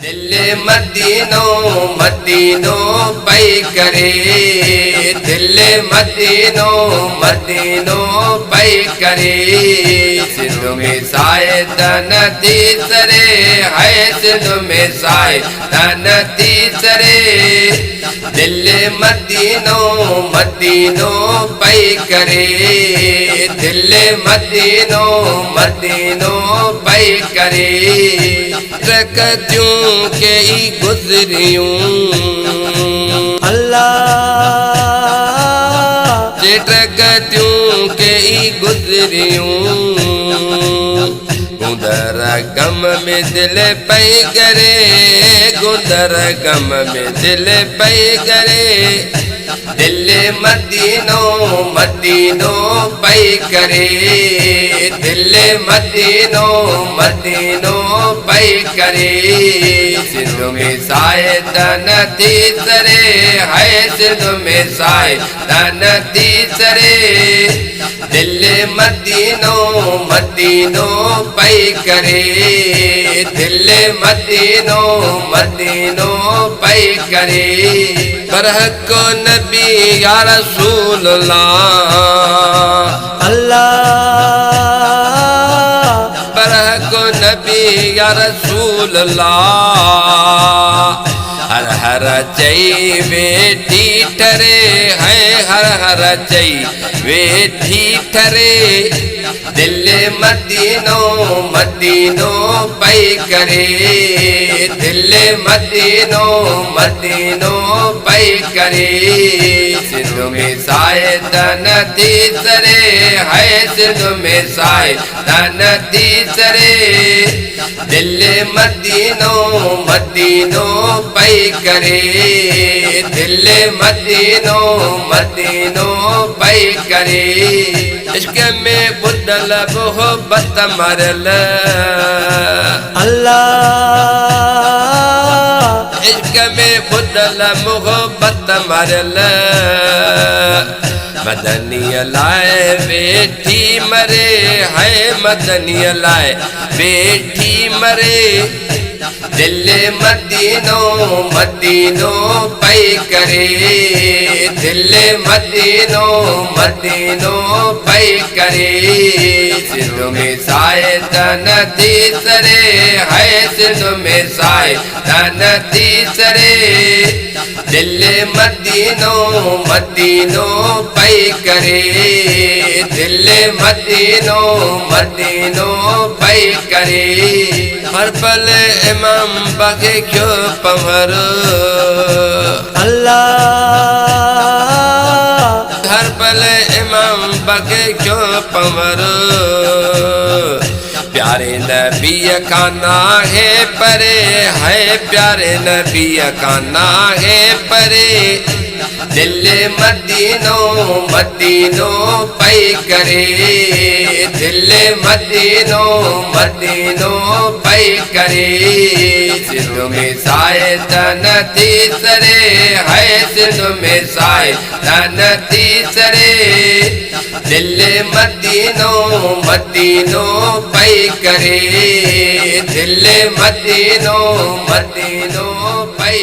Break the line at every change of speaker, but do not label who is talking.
दिल मदीनो मदीनो पई करे, दिल मदीनो मदीनो पई करे। सिंध में साए तन तीसरे है, सिंध में साए तन तीसरे। दिल मदीनो मदीनो पई करे, दिल मदीनो मदीनो पई करे। रकतियों के ही गुजरियूं अल्लाह, रकतियों के ही गुजरियूं। गुदर गम में दिल पई करे, गुदर गम में दिल पई करे। दिल मदीनो मदीनो पई करे, दिल मदीनो मदीनो पई करे। सिंध में साए तन तीसरे है, सिंध में साए तन तीसरे। दिल मदीनो मदीनो पई करे, दिल मदीनो मदीनो पई करे। बरहक नबी या रसूल अल्लाह, बरहक नबी या रसूल अल्लाह। हर हर चई वेठी ठरे है, हर हर चई वेठी ठरे। दिल मदीनो मदीनो पई करे, दिल मदीनो मदीनो पई करे। सिंध में साए तन तीसरे है, सिंध में साए तन तीसरे। दिल मदीनो मदीनो पई करे, दिल मदीनो मदीनो पई करे। इश्क में बुदल मोहब्बत मरल अल्लाह, इश्क में बुदल मोहब्बत मरल। मदनी लाए बेठी मरे है, मदनी लाए बेठी मरे। दिल मदीनो मदीनो पई करे, दिल मदीनो मदीनो पई करे। सिंध में साए तन तीसरे है, सिंध में साए तन तीसरे। दिल मदीनो मदीनो पई करे, दिल मदीनो मदीनो पई करे। हर पल इमाम बगे क्यों पमर अल्लाह, हर पल इमाम बगे क्यों पमर। प्यारे नबी का नाहे परे है, प्यारे नबी का नाहे परे। दिल मदीनो मदीनो पई करे, दिल मदीनो मदीनो पई करे। सिंध में साए तन तीसरे है, सिंध में साए तन तीसरे। दिल मदीनो मदीनो पई करे, दिल मदीनो मदीनो पई